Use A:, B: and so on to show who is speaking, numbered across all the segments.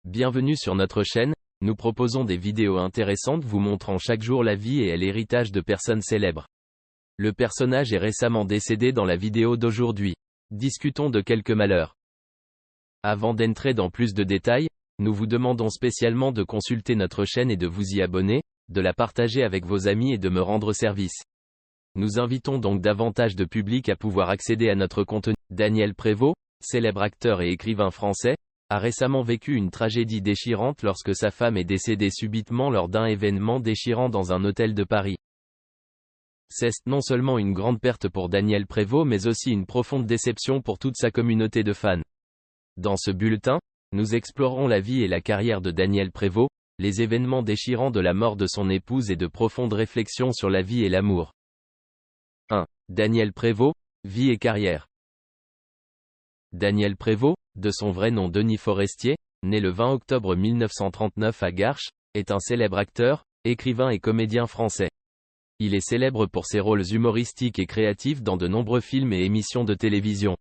A: Bienvenue sur notre chaîne, nous proposons des vidéos intéressantes vous montrant chaque jour la vie et l'héritage de personnes célèbres. Le personnage est récemment décédé dans la vidéo d'aujourd'hui. Discutons de quelques malheurs. Avant d'entrer dans plus de détails, nous vous demandons spécialement de consulter notre chaîne et de vous y abonner, de la partager avec vos amis et de me rendre service. Nous invitons donc davantage de public à pouvoir accéder à notre contenu. Daniel Prévost, célèbre acteur et écrivain français, a récemment vécu une tragédie déchirante lorsque sa femme est décédée subitement lors d'un événement déchirant dans un hôtel de Paris. C'est non seulement une grande perte pour Daniel Prévost mais aussi une profonde déception pour toute sa communauté de fans. Dans ce bulletin, nous explorerons la vie et la carrière de Daniel Prévost, les événements déchirants de la mort de son épouse et de profondes réflexions sur la vie et l'amour. 1. Daniel Prévost, vie et carrière. Daniel Prévost, de son vrai nom Denis Forestier, né le 20 octobre 1939 à Garches, est un célèbre acteur, écrivain et comédien français. Il est célèbre pour ses rôles humoristiques et créatifs dans de nombreux films et émissions de télévision.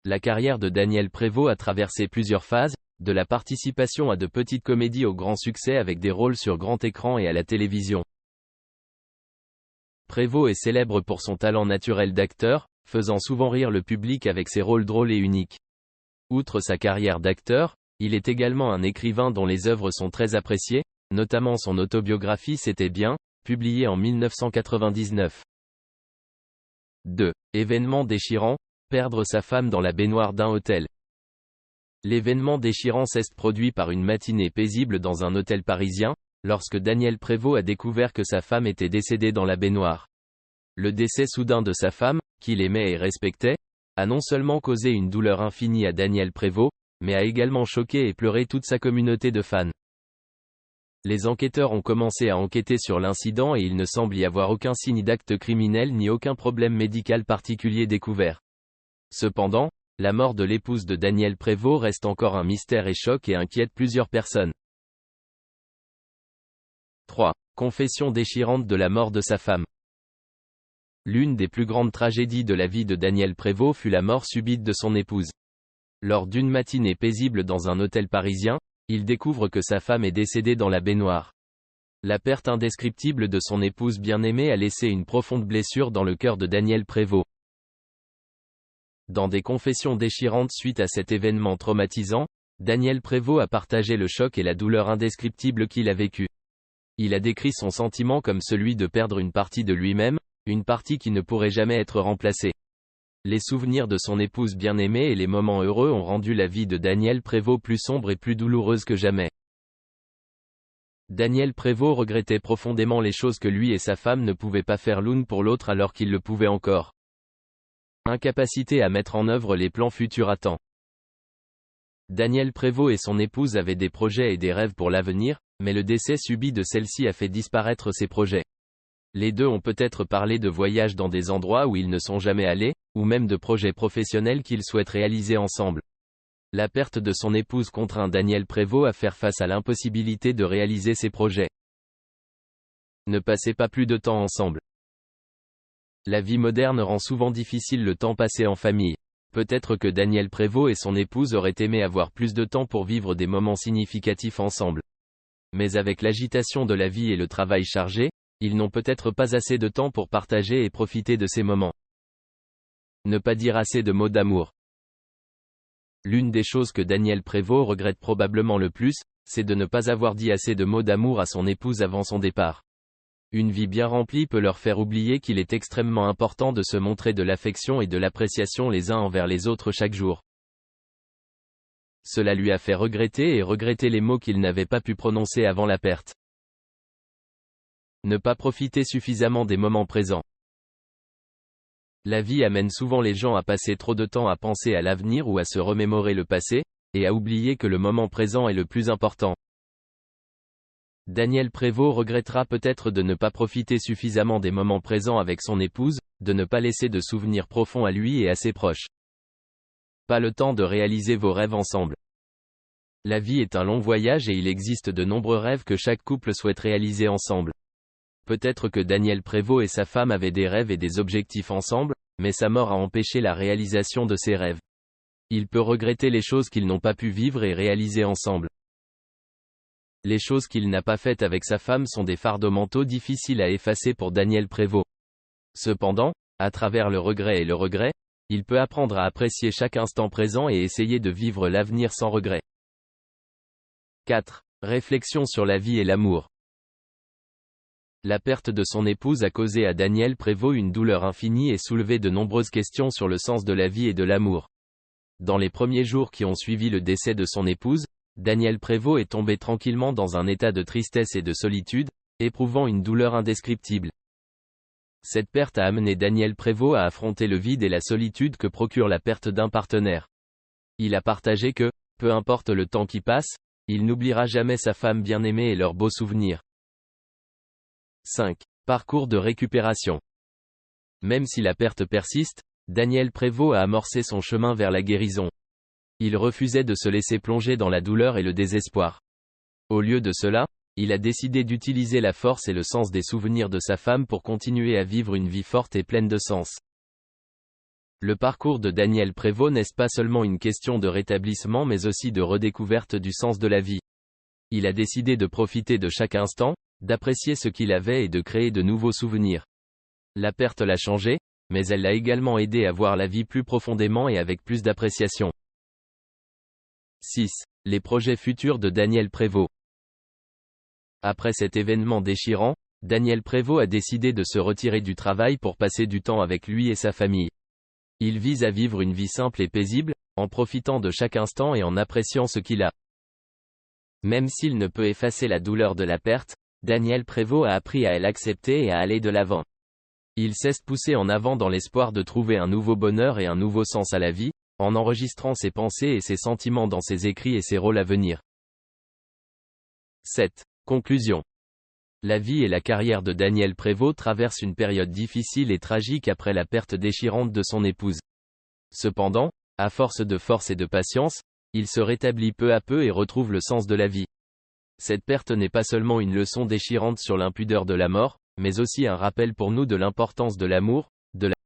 A: La carrière de Daniel Prévost a traversé plusieurs phases, de la participation à de petites comédies au grand succès avec des rôles sur grand écran et à la télévision. Prévost est célèbre pour son talent naturel d'acteur, faisant souvent rire le public avec ses rôles drôles et uniques. Outre sa carrière d'acteur, il est également un écrivain dont les œuvres sont très appréciées, notamment son autobiographie C'était bien, publiée en 1999. 2. Événement déchirant, perdre sa femme dans la baignoire d'un hôtel. L'événement déchirant s'est produit par une matinée paisible dans un hôtel parisien, lorsque Daniel Prévost a découvert que sa femme était décédée dans la baignoire. Le décès soudain de sa femme, qu'il aimait et respectait, a non seulement causé une douleur infinie à Daniel Prévost, mais a également choqué et pleuré toute sa communauté de fans. Les enquêteurs ont commencé à enquêter sur l'incident et il ne semble y avoir aucun signe d'acte criminel ni aucun problème médical particulier découvert. Cependant, la mort de l'épouse de Daniel Prévost reste encore un mystère et choque et inquiète plusieurs personnes. 3. Confession déchirante de la mort de sa femme. L'une des plus grandes tragédies de la vie de Daniel Prévost fut la mort subite de son épouse. Lors d'une matinée paisible dans un hôtel parisien, il découvre que sa femme est décédée dans la baignoire. La perte indescriptible de son épouse bien-aimée a laissé une profonde blessure dans le cœur de Daniel Prévost. Dans des confessions déchirantes suite à cet événement traumatisant, Daniel Prévost a partagé le choc et la douleur indescriptible qu'il a vécu. Il a décrit son sentiment comme celui de perdre une partie de lui-même, une partie qui ne pourrait jamais être remplacée. Les souvenirs de son épouse bien-aimée et les moments heureux ont rendu la vie de Daniel Prévost plus sombre et plus douloureuse que jamais. Daniel Prévost regrettait profondément les choses que lui et sa femme ne pouvaient pas faire l'une pour l'autre alors qu'ils le pouvaient encore. Incapacité à mettre en œuvre les plans futurs à temps. Daniel Prévost et son épouse avaient des projets et des rêves pour l'avenir, mais le décès subit de celle-ci a fait disparaître ces projets. Les deux ont peut-être parlé de voyages dans des endroits où ils ne sont jamais allés, ou même de projets professionnels qu'ils souhaitent réaliser ensemble. La perte de son épouse contraint Daniel Prévost à faire face à l'impossibilité de réaliser ses projets. Ne passez pas plus de temps ensemble. La vie moderne rend souvent difficile le temps passé en famille. Peut-être que Daniel Prévost et son épouse auraient aimé avoir plus de temps pour vivre des moments significatifs ensemble. Mais avec l'agitation de la vie et le travail chargé, ils n'ont peut-être pas assez de temps pour partager et profiter de ces moments. Ne pas dire assez de mots d'amour. L'une des choses que Daniel Prévost regrette probablement le plus, c'est de ne pas avoir dit assez de mots d'amour à son épouse avant son départ. Une vie bien remplie peut leur faire oublier qu'il est extrêmement important de se montrer de l'affection et de l'appréciation les uns envers les autres chaque jour. Cela lui a fait regretter les mots qu'il n'avait pas pu prononcer avant la perte. Ne pas profiter suffisamment des moments présents. La vie amène souvent les gens à passer trop de temps à penser à l'avenir ou à se remémorer le passé, et à oublier que le moment présent est le plus important. Daniel Prévost regrettera peut-être de ne pas profiter suffisamment des moments présents avec son épouse, de ne pas laisser de souvenirs profonds à lui et à ses proches. Pas le temps de réaliser vos rêves ensemble. La vie est un long voyage et il existe de nombreux rêves que chaque couple souhaite réaliser ensemble. Peut-être que Daniel Prévost et sa femme avaient des rêves et des objectifs ensemble, mais sa mort a empêché la réalisation de ces rêves. Il peut regretter les choses qu'ils n'ont pas pu vivre et réaliser ensemble. Les choses qu'il n'a pas faites avec sa femme sont des fardeaux mentaux difficiles à effacer pour Daniel Prévost. Cependant, à travers le regret et le regret, il peut apprendre à apprécier chaque instant présent et essayer de vivre l'avenir sans regret. 4. Réflexion sur la vie et l'amour. La perte de son épouse a causé à Daniel Prévost une douleur infinie et soulevé de nombreuses questions sur le sens de la vie et de l'amour. Dans les premiers jours qui ont suivi le décès de son épouse, Daniel Prévost est tombé tranquillement dans un état de tristesse et de solitude, éprouvant une douleur indescriptible. Cette perte a amené Daniel Prévost à affronter le vide et la solitude que procure la perte d'un partenaire. Il a partagé que, peu importe le temps qui passe, il n'oubliera jamais sa femme bien-aimée et leurs beaux souvenirs. 5. Parcours de récupération. Même si la perte persiste, Daniel Prévost a amorcé son chemin vers la guérison. Il refusait de se laisser plonger dans la douleur et le désespoir. Au lieu de cela, il a décidé d'utiliser la force et le sens des souvenirs de sa femme pour continuer à vivre une vie forte et pleine de sens. Le parcours de Daniel Prévost n'est pas seulement une question de rétablissement mais aussi de redécouverte du sens de la vie. Il a décidé de profiter de chaque instant, d'apprécier ce qu'il avait et de créer de nouveaux souvenirs. La perte l'a changé, mais elle l'a également aidé à voir la vie plus profondément et avec plus d'appréciation. 6. Les projets futurs de Daniel Prévost. Après cet événement déchirant, Daniel Prévost a décidé de se retirer du travail pour passer du temps avec lui et sa famille. Il vise à vivre une vie simple et paisible, en profitant de chaque instant et en appréciant ce qu'il a. Même s'il ne peut effacer la douleur de la perte, Daniel Prévost a appris à l'accepter et à aller de l'avant. Il sait se pousser en avant dans l'espoir de trouver un nouveau bonheur et un nouveau sens à la vie, en enregistrant ses pensées et ses sentiments dans ses écrits et ses rôles à venir. 7. Conclusion. La vie et la carrière de Daniel Prévost traversent une période difficile et tragique après la perte déchirante de son épouse. Cependant, à force et de patience, il se rétablit peu à peu et retrouve le sens de la vie. Cette perte n'est pas seulement une leçon déchirante sur l'impudeur de la mort, mais aussi un rappel pour nous de l'importance de l'amour.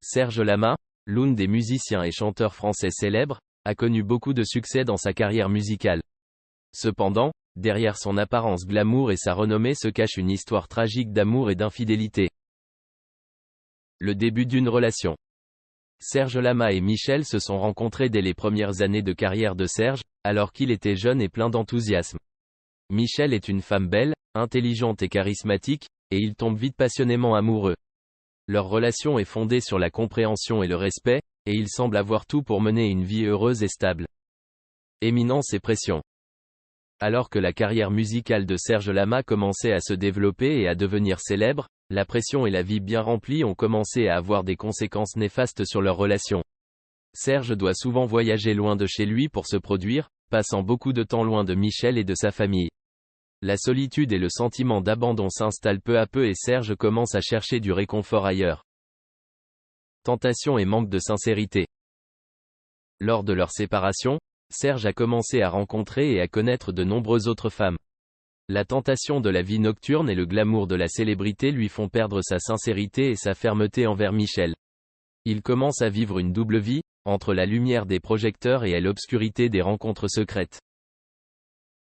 A: Serge Lama, l'un des musiciens et chanteurs français célèbres, a connu beaucoup de succès dans sa carrière musicale. Cependant, derrière son apparence glamour et sa renommée se cache une histoire tragique d'amour et d'infidélité. Le début d'une relation. Serge Lama et Michel se sont rencontrés dès les premières années de carrière de Serge, alors qu'il était jeune et plein d'enthousiasme. Michel est une femme belle, intelligente et charismatique, et ils tombent vite passionnément amoureux. Leur relation est fondée sur la compréhension et le respect, et ils semblent avoir tout pour mener une vie heureuse et stable. Éminence et pression. Alors que la carrière musicale de Serge Lama commençait à se développer et à devenir célèbre, la pression et la vie bien remplie ont commencé à avoir des conséquences néfastes sur leur relation. Serge doit souvent voyager loin de chez lui pour se produire, passant beaucoup de temps loin de Michel et de sa famille. La solitude et le sentiment d'abandon s'installent peu à peu et Serge commence à chercher du réconfort ailleurs. Tentation et manque de sincérité. Lors de leur séparation, Serge a commencé à rencontrer et à connaître de nombreuses autres femmes. La tentation de la vie nocturne et le glamour de la célébrité lui font perdre sa sincérité et sa fermeté envers Michel. Il commence à vivre une double vie, entre la lumière des projecteurs et l'obscurité des rencontres secrètes.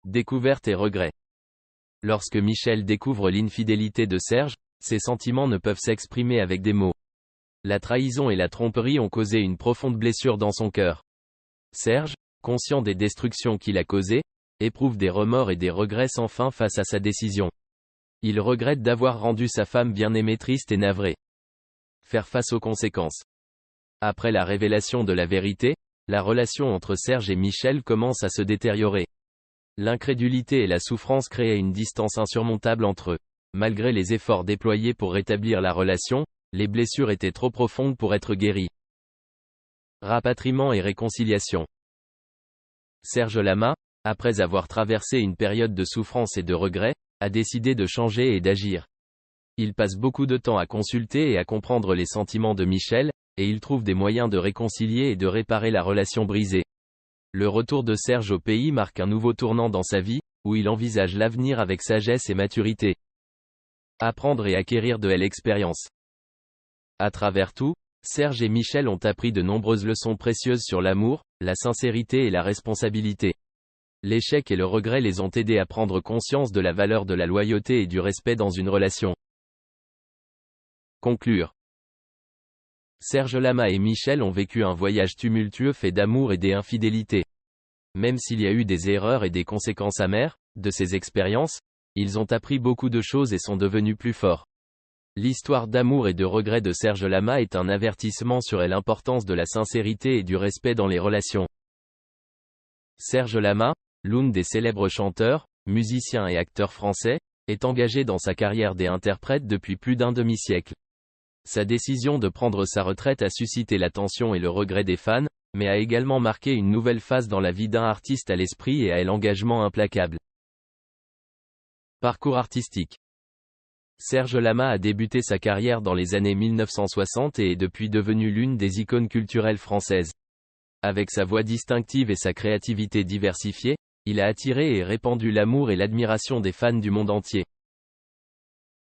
A: Découverte et regret. Lorsque Michel découvre l'infidélité de Serge, ses sentiments ne peuvent s'exprimer avec des mots. La trahison et la tromperie ont causé une profonde blessure dans son cœur. Serge, conscient des destructions qu'il a causées, éprouve des remords et des regrets sans fin face à sa décision. Il regrette d'avoir rendu sa femme bien-aimée triste et navrée. Faire face aux conséquences. Après la révélation de la vérité, la relation entre Serge et Michel commence à se détériorer. L'incrédulité et la souffrance créaient une distance insurmontable entre eux. Malgré les efforts déployés pour rétablir la relation, les blessures étaient trop profondes pour être guéries. Rapatriement et réconciliation. Serge Lama, après avoir traversé une période de souffrance et de regret, a décidé de changer et d'agir. Il passe beaucoup de temps à consulter et à comprendre les sentiments de Michel, et il trouve des moyens de réconcilier et de réparer la relation brisée. Le retour de Serge au pays marque un nouveau tournant dans sa vie, où il envisage l'avenir avec sagesse et maturité. Apprendre et acquérir de l'expérience. À travers tout, Serge et Michel ont appris de nombreuses leçons précieuses sur l'amour, la sincérité et la responsabilité. L'échec et le regret les ont aidés à prendre conscience de la valeur de la loyauté et du respect dans une relation. Conclure. Serge Lama et Michel ont vécu un voyage tumultueux fait d'amour et d'infidélité. Même s'il y a eu des erreurs et des conséquences amères, de ces expériences, ils ont appris beaucoup de choses et sont devenus plus forts. L'histoire d'amour et de regret de Serge Lama est un avertissement sur l'importance de la sincérité et du respect dans les relations. Serge Lama, l'un des célèbres chanteurs, musiciens et acteurs français, est engagé dans sa carrière d'interprète depuis plus d'un demi-siècle. Sa décision de prendre sa retraite a suscité l'attention et le regret des fans, mais a également marqué une nouvelle phase dans la vie d'un artiste à l'esprit et à l'engagement implacable. Parcours artistique. Serge Lama a débuté sa carrière dans les années 1960 et est depuis devenu l'une des icônes culturelles françaises. Avec sa voix distinctive et sa créativité diversifiée, il a attiré et répandu l'amour et l'admiration des fans du monde entier.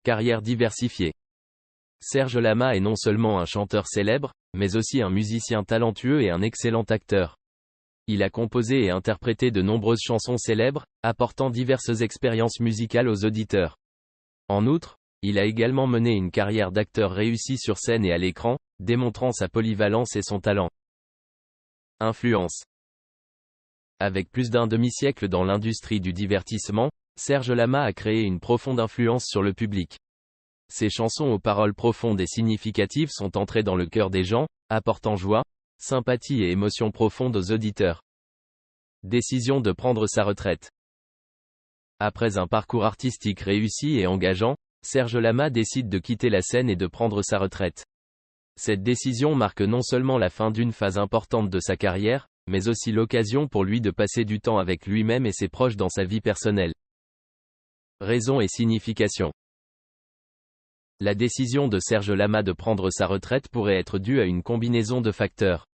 A: Carrière diversifiée. Serge Lama est non seulement un chanteur célèbre, mais aussi un musicien talentueux et un excellent acteur. Il a composé et interprété de nombreuses chansons célèbres, apportant diverses expériences musicales aux auditeurs. En outre, il a également mené une carrière d'acteur réussi sur scène et à l'écran, démontrant sa polyvalence et son talent. Influence. Avec plus d'un demi-siècle dans l'industrie du divertissement, Serge Lama a créé une profonde influence sur le public. Ses chansons aux paroles profondes et significatives sont entrées dans le cœur des gens, apportant joie, sympathie et émotion profonde aux auditeurs. Décision de prendre sa retraite. Après un parcours artistique réussi et engageant, Serge Lama décide de quitter la scène et de prendre sa retraite. Cette décision marque non seulement la fin d'une phase importante de sa carrière, mais aussi l'occasion pour lui de passer du temps avec lui-même et ses proches dans sa vie personnelle. Raison et signification. La décision de Serge Lama de prendre sa retraite pourrait être due à une combinaison de facteurs.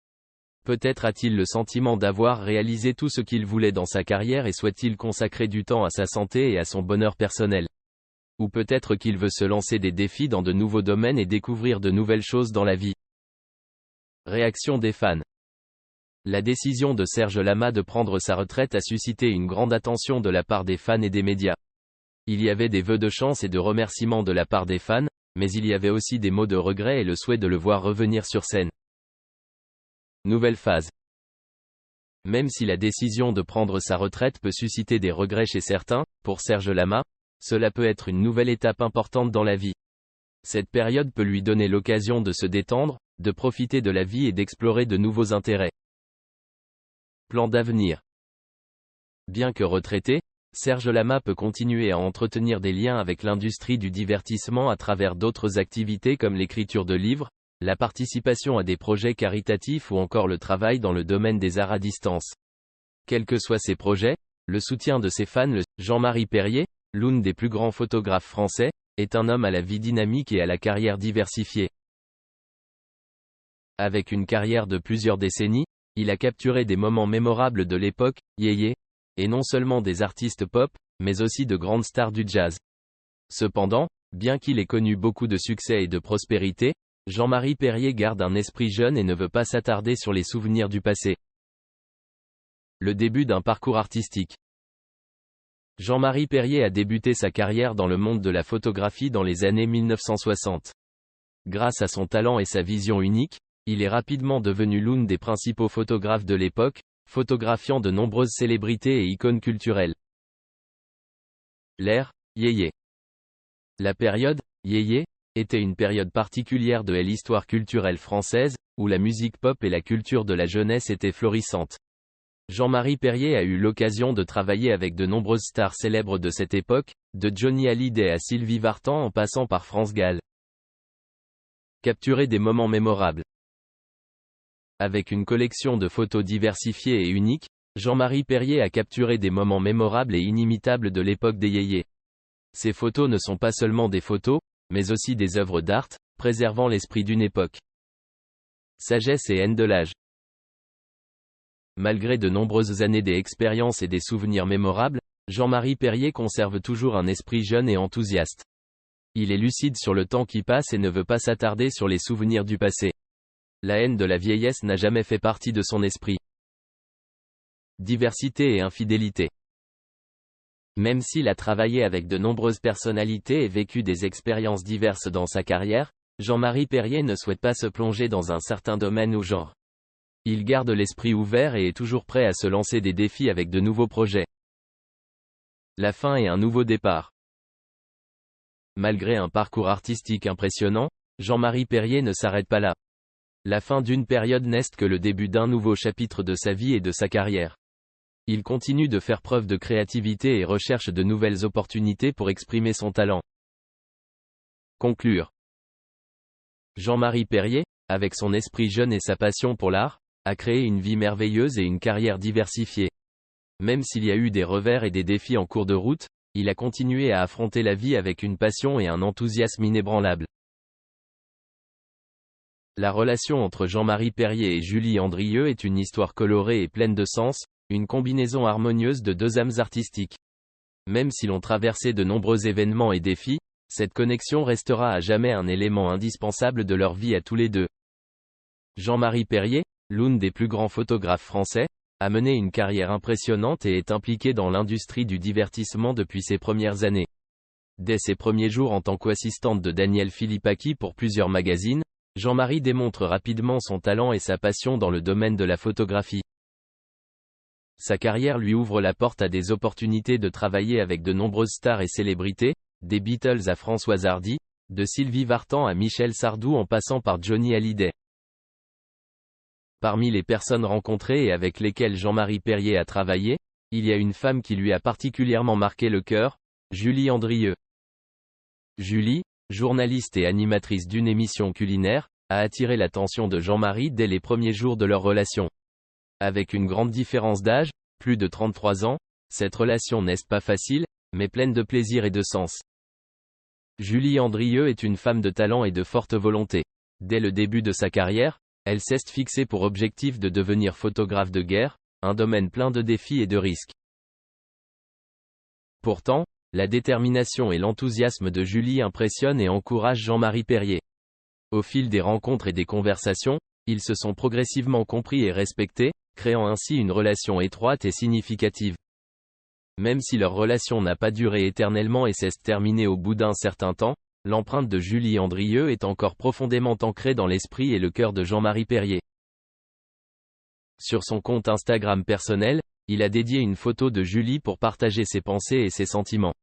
A: Peut-être a-t-il le sentiment d'avoir réalisé tout ce qu'il voulait dans sa carrière et souhaite-t-il consacrer du temps à sa santé et à son bonheur personnel. Ou peut-être qu'il veut se lancer des défis dans de nouveaux domaines et découvrir de nouvelles choses dans la vie. Réaction des fans. La décision de Serge Lama de prendre sa retraite a suscité une grande attention de la part des fans et des médias. Il y avait des vœux de chance et de remerciements de la part des fans, mais il y avait aussi des mots de regret et le souhait de le voir revenir sur scène. Nouvelle phase. Même si la décision de prendre sa retraite peut susciter des regrets chez certains, pour Serge Lama, cela peut être une nouvelle étape importante dans la vie. Cette période peut lui donner l'occasion de se détendre, de profiter de la vie et d'explorer de nouveaux intérêts. Plan d'avenir. Bien que retraité, Serge Lama peut continuer à entretenir des liens avec l'industrie du divertissement à travers d'autres activités comme l'écriture de livres, la participation à des projets caritatifs ou encore le travail dans le domaine des arts à distance. Quels que soient ses projets, le soutien de ses fans, Jean-Marie Perrier, l'un des plus grands photographes français, est un homme à la vie dynamique et à la carrière diversifiée. Avec une carrière de plusieurs décennies, il a capturé des moments mémorables de l'époque, yéyé, et non seulement des artistes pop, mais aussi de grandes stars du jazz. Cependant, bien qu'il ait connu beaucoup de succès et de prospérité, Jean-Marie Perrier garde un esprit jeune et ne veut pas s'attarder sur les souvenirs du passé. Le début d'un parcours artistique. Jean-Marie Perrier a débuté sa carrière dans le monde de la photographie dans les années 1960. Grâce à son talent et sa vision unique, il est rapidement devenu l'un des principaux photographes de l'époque, photographiant de nombreuses célébrités et icônes culturelles. L'ère, yéyé. La période, yéyé, était une période particulière de l'histoire culturelle française, où la musique pop et la culture de la jeunesse étaient florissantes. Jean-Marie Perrier a eu l'occasion de travailler avec de nombreuses stars célèbres de cette époque, de Johnny Hallyday à Sylvie Vartan en passant par France Gall. Capturer des moments mémorables. Avec une collection de photos diversifiées et uniques, Jean-Marie Perrier a capturé des moments mémorables et inimitables de l'époque des yéyés. Ces photos ne sont pas seulement des photos, mais aussi des œuvres d'art, préservant l'esprit d'une époque. Sagesse et haine de l'âge. Malgré de nombreuses années d'expérience et des souvenirs mémorables, Jean-Marie Perrier conserve toujours un esprit jeune et enthousiaste. Il est lucide sur le temps qui passe et ne veut pas s'attarder sur les souvenirs du passé. La haine de la vieillesse n'a jamais fait partie de son esprit. Diversité et infidélité. Même s'il a travaillé avec de nombreuses personnalités et vécu des expériences diverses dans sa carrière, Jean-Marie Perrier ne souhaite pas se plonger dans un certain domaine ou genre. Il garde l'esprit ouvert et est toujours prêt à se lancer des défis avec de nouveaux projets. La fin et un nouveau départ. Malgré un parcours artistique impressionnant, Jean-Marie Perrier ne s'arrête pas là. La fin d'une période n'est que le début d'un nouveau chapitre de sa vie et de sa carrière. Il continue de faire preuve de créativité et recherche de nouvelles opportunités pour exprimer son talent. Conclure. Jean-Marie Perrier, avec son esprit jeune et sa passion pour l'art, a créé une vie merveilleuse et une carrière diversifiée. Même s'il y a eu des revers et des défis en cours de route, il a continué à affronter la vie avec une passion et un enthousiasme inébranlables. La relation entre Jean-Marie Perrier et Julie Andrieux est une histoire colorée et pleine de sens, une combinaison harmonieuse de deux âmes artistiques. Même si l'on traversé de nombreux événements et défis, cette connexion restera à jamais un élément indispensable de leur vie à tous les deux. Jean-Marie Perrier, l'une des plus grands photographes français, a mené une carrière impressionnante et est impliqué dans l'industrie du divertissement depuis ses premières années. Dès ses premiers jours en tant qu'assistante de Daniel Philippaki pour plusieurs magazines, Jean-Marie démontre rapidement son talent et sa passion dans le domaine de la photographie. Sa carrière lui ouvre la porte à des opportunités de travailler avec de nombreuses stars et célébrités, des Beatles à Françoise Hardy, de Sylvie Vartan à Michel Sardou en passant par Johnny Hallyday. Parmi les personnes rencontrées et avec lesquelles Jean-Marie Perrier a travaillé, il y a une femme qui lui a particulièrement marqué le cœur, Julie Andrieux. Julie, journaliste et animatrice d'une émission culinaire, a attiré l'attention de Jean-Marie dès les premiers jours de leur relation. Avec une grande différence d'âge, plus de 33 ans, cette relation n'est pas facile, mais pleine de plaisir et de sens. Julie Andrieux est une femme de talent et de forte volonté. Dès le début de sa carrière, elle s'est fixée pour objectif de devenir photographe de guerre, un domaine plein de défis et de risques. Pourtant, la détermination et l'enthousiasme de Julie impressionnent et encouragent Jean-Marie Perrier. Au fil des rencontres et des conversations, ils se sont progressivement compris et respectés, créant ainsi une relation étroite et significative. Même si leur relation n'a pas duré éternellement et s'est terminée au bout d'un certain temps, l'empreinte de Julie Andrieux est encore profondément ancrée dans l'esprit et le cœur de Jean-Marie Perrier. Sur son compte Instagram personnel, il a dédié une photo de Julie pour partager ses pensées et ses sentiments.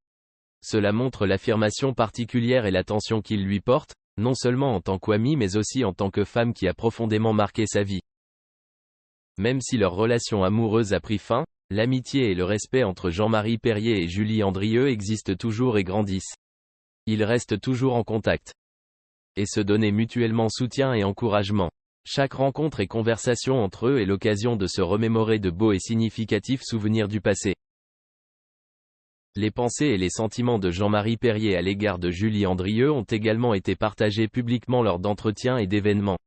A: Cela montre l'affirmation particulière et l'attention qu'il lui porte, non seulement en tant qu'amie mais aussi en tant que femme qui a profondément marqué sa vie. Même si leur relation amoureuse a pris fin, l'amitié et le respect entre Jean-Marie Perrier et Julie Andrieux existent toujours et grandissent. Ils restent toujours en contact. Et se donner mutuellement soutien et encouragement. Chaque rencontre et conversation entre eux est l'occasion de se remémorer de beaux et significatifs souvenirs du passé. Les pensées et les sentiments de Jean-Marie Perrier à l'égard de Julie Andrieux ont également été partagés publiquement lors d'entretiens et d'événements.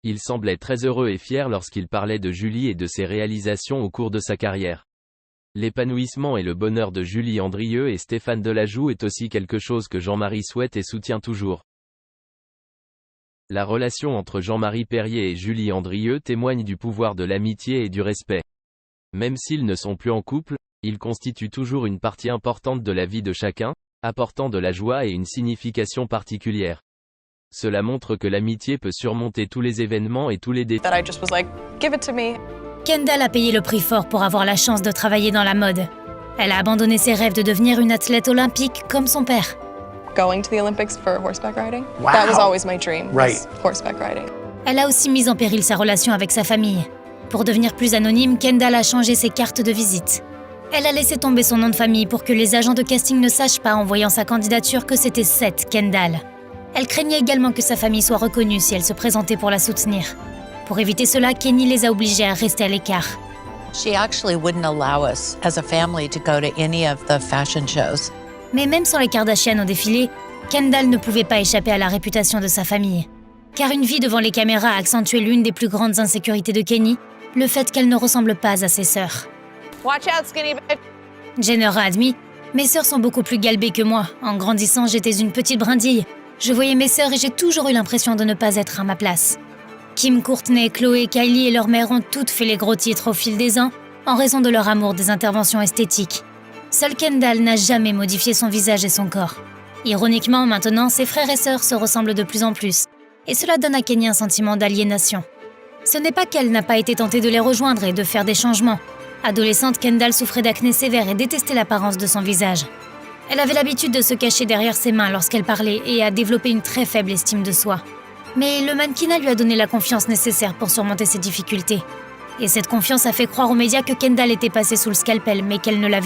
A: Il semblait très heureux et fier lorsqu'il parlait de Julie et de ses réalisations au cours de sa carrière. L'épanouissement et le bonheur de Julie Andrieux et Stéphane Delajoux est aussi quelque chose que Jean-Marie souhaite et soutient toujours. La relation entre Jean-Marie Perrier et Julie Andrieux témoigne du pouvoir de l'amitié et du respect. Même s'ils ne sont plus en couple, ils constituent toujours une partie importante de la vie de chacun, apportant de la joie et une signification particulière. Cela montre que l'amitié peut surmonter tous les événements et tous les défis.
B: Kendall a payé le prix fort pour avoir la chance de travailler dans la mode. Elle a abandonné ses rêves de devenir une athlète olympique comme son père.
C: Going to the Olympics for horseback riding. Wow. That was always my dream. Right. Horseback riding.
B: Elle a aussi mis en péril sa relation avec sa famille. Pour devenir plus anonyme, Kendall a changé ses cartes de visite. Elle a laissé tomber son nom de famille pour que les agents de casting ne sachent pas en voyant sa candidature que c'était Seth Kendall. Elle craignait également que sa famille soit reconnue si elle se présentait pour la soutenir. Pour éviter cela, Kenny les a obligés à rester à l'écart.
D: She actually wouldn't allow us as a family to go to any of the fashion shows.
B: Mais même sans les Kardashian au défilé, Kendall ne pouvait pas échapper à la réputation de sa famille. Car une vie devant les caméras a accentué l'une des plus grandes insécurités de Kenny, le fait qu'elle ne ressemble pas à ses sœurs.
C: Watch out, skinny bitch.
B: Jenner a admis, « Mes sœurs sont beaucoup plus galbées que moi. En grandissant, j'étais une petite brindille. Je voyais mes sœurs et j'ai toujours eu l'impression de ne pas être à ma place. » Kim, Courtney, Chloé, Kylie et leur mère ont toutes fait les gros titres au fil des ans en raison de leur amour des interventions esthétiques. Seul Kendall n'a jamais modifié son visage et son corps. Ironiquement, maintenant, ses frères et sœurs se ressemblent de plus en plus, et cela donne à Kenny un sentiment d'aliénation. Ce n'est pas qu'elle n'a pas été tentée de les rejoindre et de faire des changements. Adolescente, Kendall souffrait d'acné sévère et détestait l'apparence de son visage. Elle avait l'habitude de se cacher derrière ses mains lorsqu'elle parlait et a développé une très faible estime de soi. Mais le mannequinat lui a donné la confiance nécessaire pour surmonter ses difficultés. Et cette confiance a fait croire aux médias que Kendall était passée sous le scalpel, mais qu'elle ne l'avait